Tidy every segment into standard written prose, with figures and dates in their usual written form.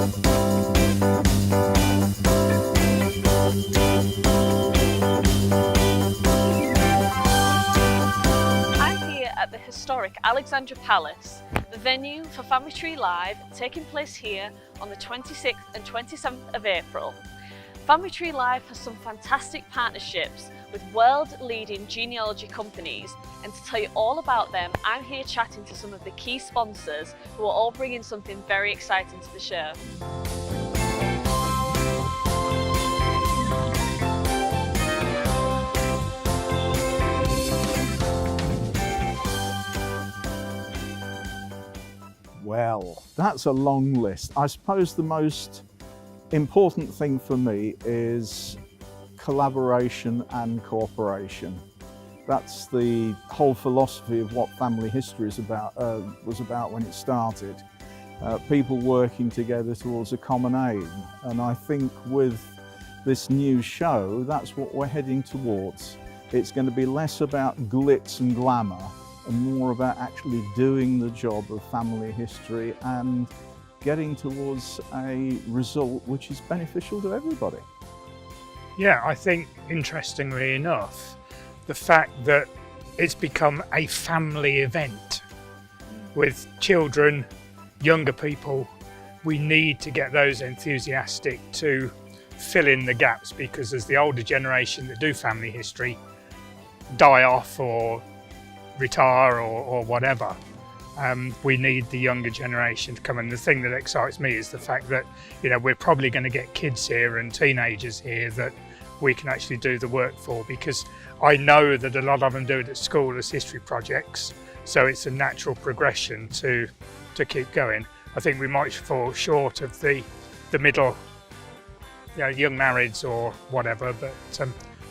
At the historic Alexandra Palace, the venue for Family Tree Live, taking place here on the 26th and 27th of April. Family Tree Live has some fantastic partnerships with world-leading genealogy companies, and to tell you all about them, I'm here chatting to some of the key sponsors who are all bringing something very exciting to the show. Well, that's a long list. I suppose the most important thing for me is collaboration and cooperation. That's the whole philosophy of what family history is about, was about when it started. People working together towards a common aim. And I think with this new show, that's what we're heading towards. It's going to be less about glitz and glamour and more about actually doing the job of family history and getting towards a result which is beneficial to everybody. Yeah, I think, interestingly enough, the fact that it's become a family event with children, younger people, we need to get those enthusiastic to fill in the gaps, because as the older generation that do family history die off or retire or whatever, we need the younger generation to come. And the thing that excites me is the fact that, you know, we're probably going to get kids here and teenagers here that we can actually do the work for, because I know that a lot of them do it at school as history projects, so it's a natural progression to keep going. I think we might fall short of the middle, you know, young marrieds or whatever, but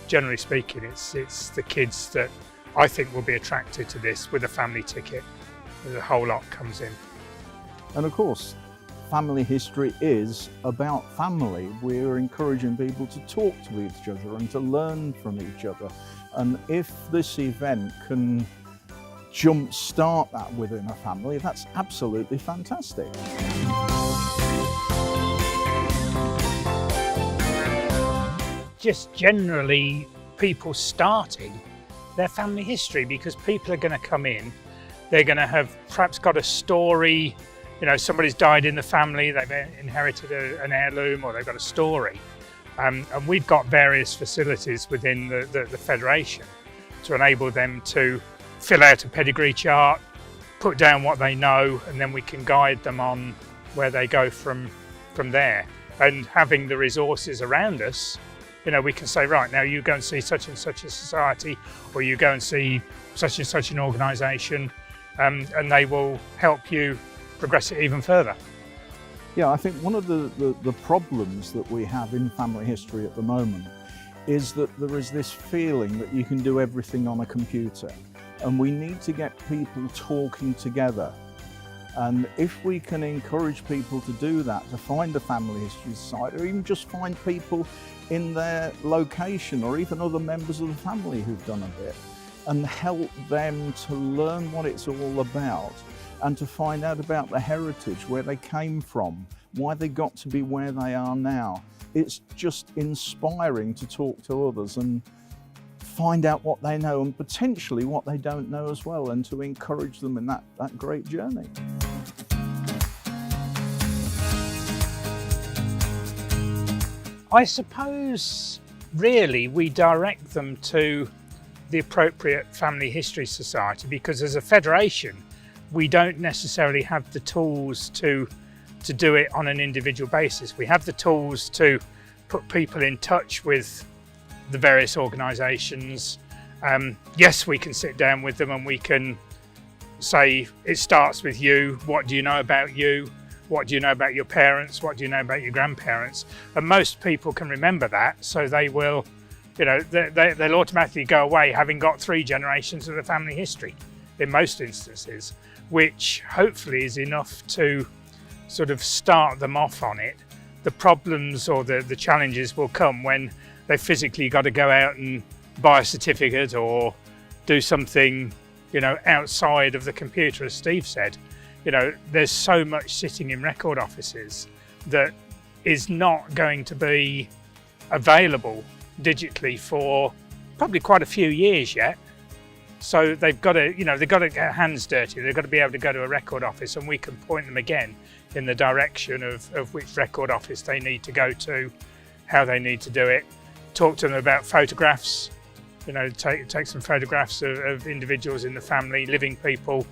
generally speaking, it's the kids that I think will be attracted to this with a family ticket. The whole lot comes in. And of course, family history is about family. We're encouraging people to talk to each other and to learn from each other. And if this event can jump-start that within a family, that's absolutely fantastic. Just generally people starting their family history, because people are going to come in, they're going to have perhaps got a story, you know, somebody's died in the family, they've inherited an heirloom, or they've got a story. And we've got various facilities within the Federation to enable them to fill out a pedigree chart, put down what they know, and then we can guide them on where they go from there. And having the resources around us, you know, we can say, right, now you go and see such and such a society, or you go and see such and such an organisation, and they will help you progress it even further. Yeah, I think one of the problems that we have in family history at the moment is that there is this feeling that you can do everything on a computer, and we need to get people talking together. And if we can encourage people to do that, to find a family history society, or even just find people in their location, or even other members of the family who've done a bit, and help them to learn what it's all about, and to find out about the heritage, where they came from, why they got to be where they are now. It's just inspiring to talk to others and find out what they know and potentially what they don't know as well, and to encourage them in that great journey. I suppose really we direct them to the appropriate family history society, because as a federation we don't necessarily have the tools to do it on an individual basis. We have the tools to put people in touch with the various organisations. Yes, we can sit down with them and we can say, it starts with you. What do you know about you? What do you know about your parents? What do you know about your grandparents? And most people can remember that, so they will, you know, they'll automatically go away having got 3 generations of the family history in most instances, which hopefully is enough to sort of start them off on it. The problems or the challenges will come when they physically got to go out and buy a certificate or do something, you know, outside of the computer, as Steve said. You know, there's so much sitting in record offices that is not going to be available digitally for probably quite a few years yet. So they've got to, they've got to get their hands dirty. They've got to be able to go to a record office, and we can point them again in the direction of which record office they need to go to, how they need to do it. Talk to them about photographs, take some photographs of individuals in the family, living people.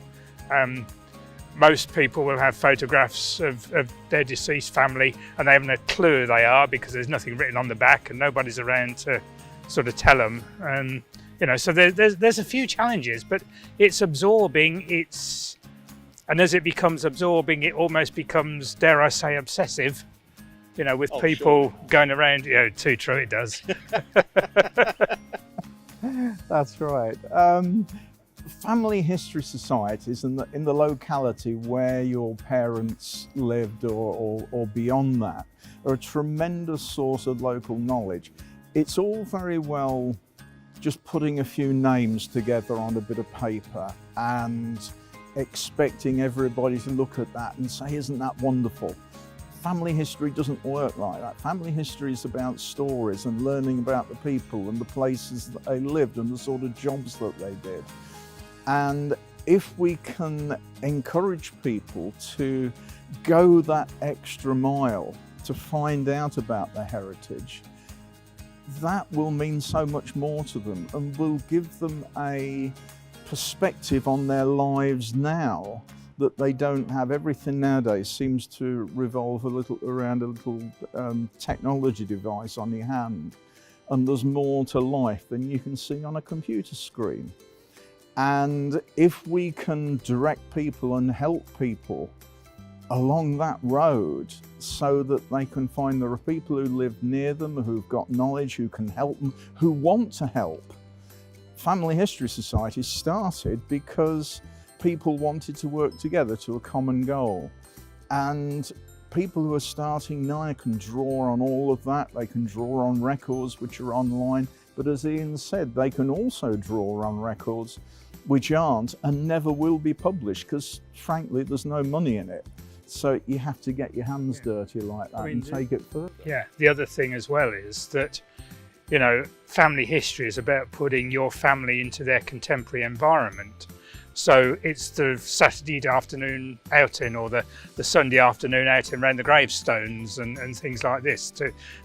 Most people will have photographs of their deceased family, and they haven't a clue who they are because there's nothing written on the back and nobody's around to sort of tell them. So there's a few challenges, but it's absorbing. And as it becomes absorbing, it almost becomes, dare I say, obsessive. With people going around. Too true, it does. That's right. Family history societies in the locality where your parents lived or beyond that are a tremendous source of local knowledge. It's all very well just putting a few names together on a bit of paper and expecting everybody to look at that and say, isn't that wonderful? Family history doesn't work like that. Family history is about stories and learning about the people and the places that they lived and the sort of jobs that they did. And if we can encourage people to go that extra mile to find out about their heritage, that will mean so much more to them and will give them a perspective on their lives now that they don't have. Everything nowadays seems to revolve around a little technology device on your hand, and there's more to life than you can see on a computer screen. And if we can direct people and help people along that road so that they can find there are people who live near them, who've got knowledge, who can help them, who want to help. Family History Society started because people wanted to work together to a common goal. And people who are starting now can draw on all of that. They can draw on records which are online, but as Ian said, they can also draw on records which aren't and never will be published because frankly there's no money in it. So you have to get your hands dirty like that and take it further. Yeah, the other thing as well is that, family history is about putting your family into their contemporary environment. So it's the Saturday afternoon outing or the Sunday afternoon outing around the gravestones and things like this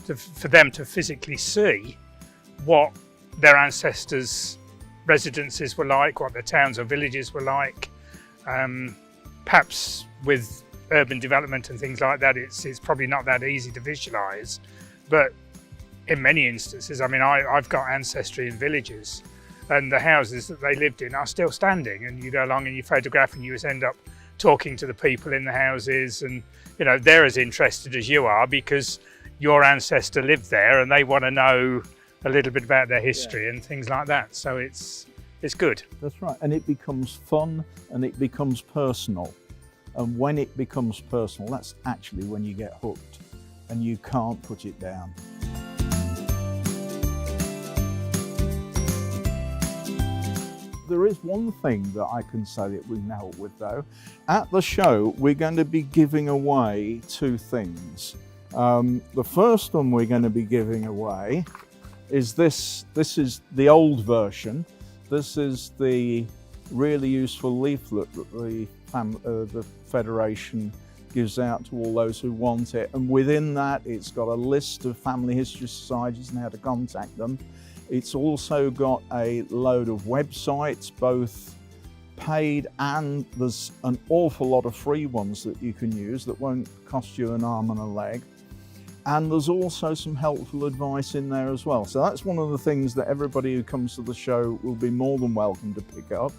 for them to physically see what their ancestors' residences were like, what their towns or villages were like. Perhaps with urban development and things like that, it's probably not that easy to visualise, but in many instances, I've got ancestry in villages and the houses that they lived in are still standing, and you go along and you photograph and you just end up talking to the people in the houses, and they're as interested as you are because your ancestor lived there and they want to know a little bit about their history and things like that. So it's good. That's right, and it becomes fun and it becomes personal. And when it becomes personal, that's actually when you get hooked and you can't put it down. There is one thing that I can say that we can help with though. At the show, we're going to be giving away two things. The first one we're going to be giving away is this. This is the old version. This is the really useful leaflet that the Federation gives out to all those who want it. And within that, it's got a list of family history societies and how to contact them. It's also got a load of websites, both paid and there's an awful lot of free ones that you can use that won't cost you an arm and a leg. And there's also some helpful advice in there as well. So that's one of the things that everybody who comes to the show will be more than welcome to pick up.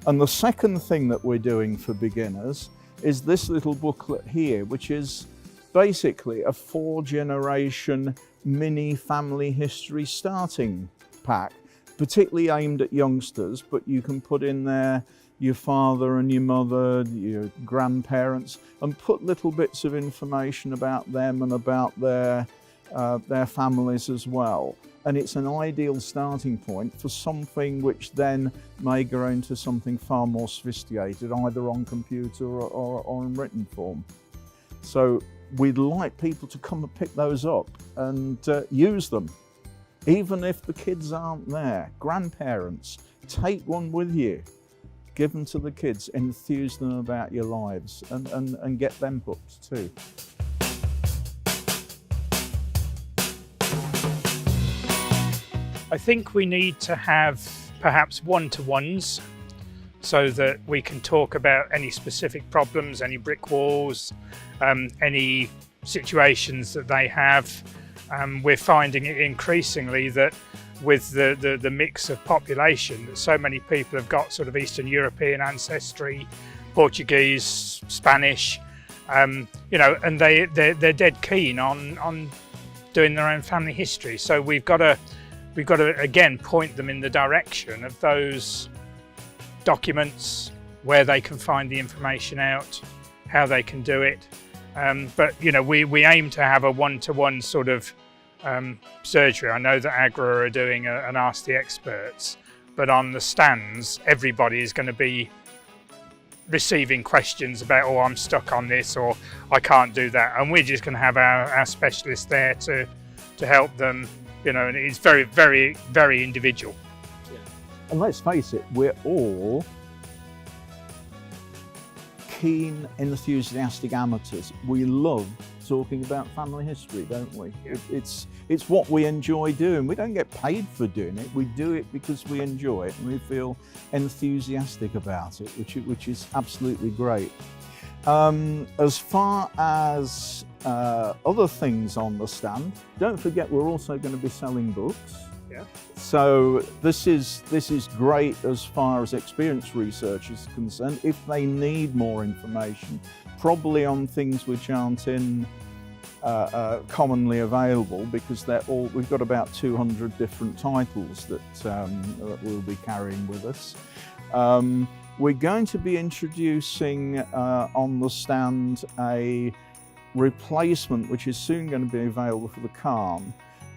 And the second thing that we're doing for beginners is this little booklet here, which is basically a 4-generation mini family history starting pack, particularly aimed at youngsters, but you can put in there your father and your mother, your grandparents, and put little bits of information about them and about their families as well. And it's an ideal starting point for something which then may grow into something far more sophisticated, either on computer or in written form. So we'd like people to come and pick those up and use them. Even if the kids aren't there, grandparents, take one with you. Give them to the kids, enthuse them about your lives, and get them hooked too. I think we need to have perhaps one-to-ones so that we can talk about any specific problems, any brick walls, any situations that they have. We're finding it increasingly that with the mix of population, that so many people have got sort of Eastern European ancestry, Portuguese, Spanish, you know, and they're dead keen on doing their own family history. So we've got to again point them in the direction of those documents, where they can find the information out, how they can do it. But you know, we aim to have a one-to-one sort of surgery. I know that AGRA are doing an Ask the Experts, but on the stands, everybody is going to be receiving questions about, oh, I'm stuck on this, or I can't do that, and we're just going to have our specialists there to help them. You know, and it's very, very, very individual. And let's face it, we're all keen, enthusiastic amateurs. We love talking about family history, don't we? Yeah. It's what we enjoy doing. We don't get paid for doing it. We do it because we enjoy it and we feel enthusiastic about it, which is absolutely great. As far as other things on the stand, don't forget we're also going to be selling books. Yeah. So this is great as far as experienced research is concerned. If they need more information, probably on things which aren't commonly available, because we've got about 200 different titles that we'll be carrying with us. We're going to be introducing on the stand a replacement which is soon going to be available for the Cairn.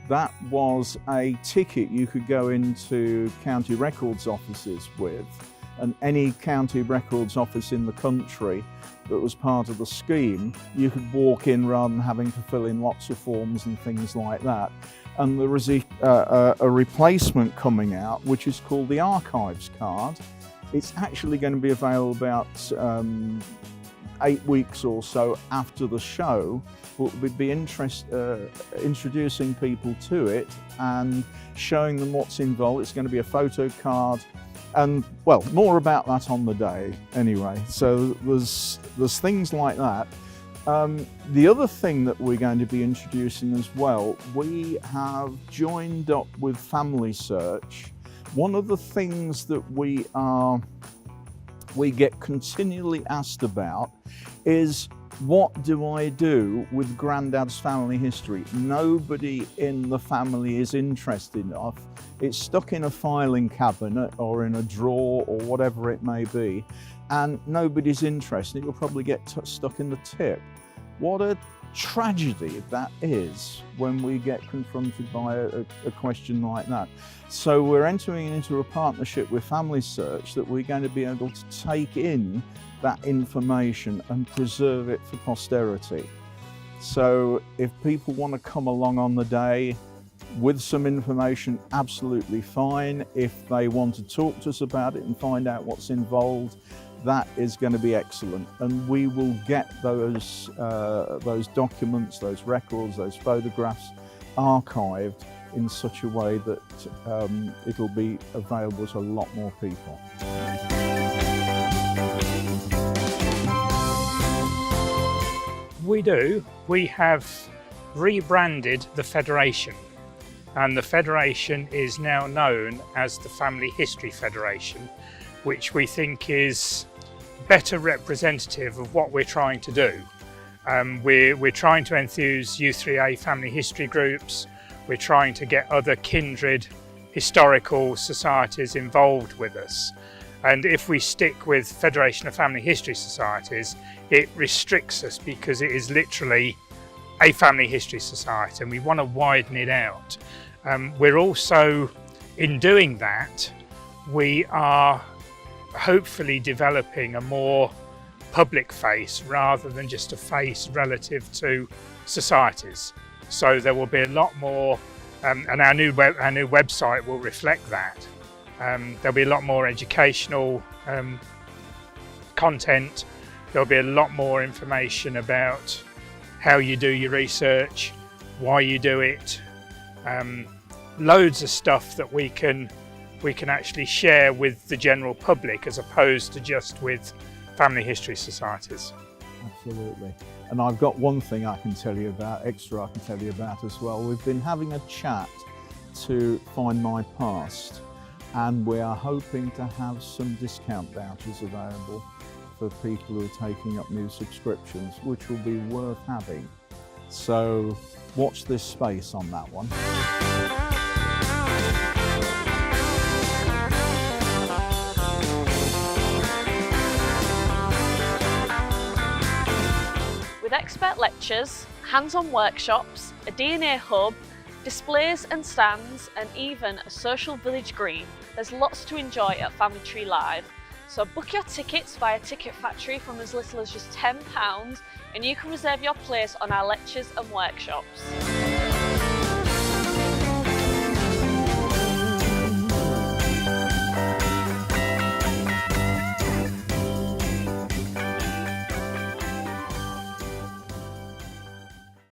That was a ticket you could go into county records offices with, and any county records office in the country that was part of the scheme, you could walk in rather than having to fill in lots of forms and things like that. And there is a replacement coming out which is called the Archives card. It's actually going to be available about 8 weeks or so after the show. We'd be introducing people to it and showing them what's involved. It's going to be a photo card, and well, more about that on the day anyway. So there's things like that. The other thing that we're going to be introducing as well, we have joined up with Family Search. One of the things that we get continually asked about is, what do I do with Grandad's family history? Nobody in the family is interested enough. It's stuck in a filing cabinet or in a drawer or whatever it may be, and nobody's interested. It'll probably get stuck in the tip. What a tragedy that is when we get confronted by a question like that. So we're entering into a partnership with Family Search that we're going to be able to take in that information and preserve it for posterity. So if people want to come along on the day with some information, absolutely fine. If they want to talk to us about it and find out what's involved, that is going to be excellent, and we will get those documents, those records, those photographs archived in such a way that it'll be available to a lot more people. We do. We have rebranded the Federation, and the Federation is now known as the Family History Federation, which we think is better representative of what we're trying to do. We're trying to enthuse U3A family history groups. We're trying to get other kindred historical societies involved with us. And if we stick with Federation of Family History Societies, it restricts us because it is literally a family history society, and we want to widen it out. We're also, in doing that, we are hopefully developing a more public face rather than just a face relative to societies. So there will be a lot more, and our new website will reflect that. There'll be a lot more educational content. There'll be a lot more information about how you do your research, why you do it, loads of stuff that we can actually share with the general public as opposed to just with family history societies. Absolutely. And I've got one thing I can tell you about, extra I can tell you about as well. We've been having a chat to Find My Past, and we are hoping to have some discount vouchers available for people who are taking up new subscriptions, which will be worth having. So watch this space on that one. With expert lectures, hands-on workshops, a DNA hub, displays and stands, and even a social village green, there's lots to enjoy at Family Tree Live. So book your tickets via Ticket Factory from as little as just £10, and you can reserve your place on our lectures and workshops.